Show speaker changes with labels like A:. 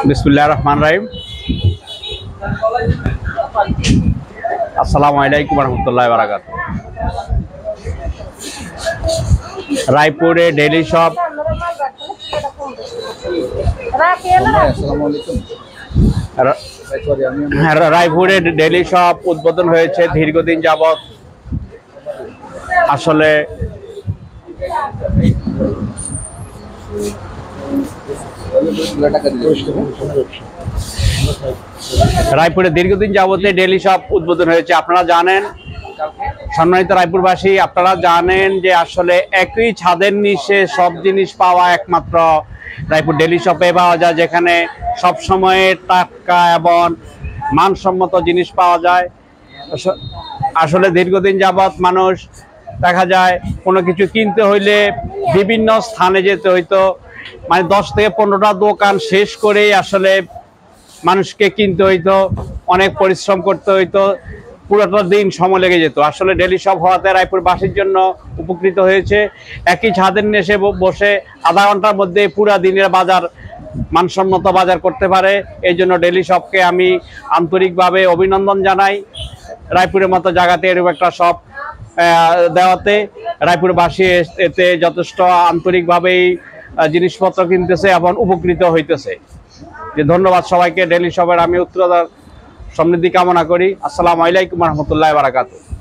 A: বিসমিল্লাহির রহমানির রহিম। আসসালামু আলাইকুম ওয়া রাহমাতুল্লাহি ওয়া বারাকাতুহু। রায়পুরে ডেইলি শপ রায়পুরে ডেইলি শপ উদ্বোধন হয়েছে দীর্ঘদিন যাবত। আসলে রায়পুরে দীর্ঘদিন যাবতে ডেইলি শপ উদ্বোধন হয়েছে। আপনারা জানেন, সম্মানিত রায়পুরবাসী, আপনারা জানেন যে আসলে একই ছাদের নিচে সব জিনিস পাওয়া একমাত্র রায়পুর ডেইলি শপে পাওয়া যায়, যেখানে সব সময় টাটকা এবং মানসম্মত জিনিস পাওয়া যায়। আসলে দীর্ঘদিন যাবত মানুষ দেখা যায় কোনো কিছু কিনতে হইলে বিভিন্ন স্থানে যেতে হইতো, মানে 10 থেকে 15টা দোকান শেষ করেই আসলে মানুষকে কিনতে হইতো, অনেক পরিশ্রম করতে হইতো, পুরোটা দিন সময় লেগে যেত। আসলে ডেইলি শপ হওয়াতে রায়পুরবাসীর জন্য উপকৃত হয়েছে। একই ছাদের নিচে বসে আধা ঘন্টার মধ্যে পুরো দিনের বাজার, মানসম্মত বাজার করতে পারে। এই জন্য ডেইলি শপকে আমি আন্তরিকভাবে অভিনন্দন জানাই। রায়পুরের মতো জায়গাতে এরকম একটা শপ দেওয়াতে রায়পুরবাসী এতে যথেষ্ট আন্তরিকভাবেই জিনিসপত্র কিনতেছে এবং উপকৃত হইতেছে। ধন্যবাদ সবাইকে। ডেইলি শপের আমি উত্তরোত্তর সমৃদ্ধি কামনা করি। আসসালামু আলাইকুম ওয়া রাহমাতুল্লাহি ওয়া বারাকাতুহু।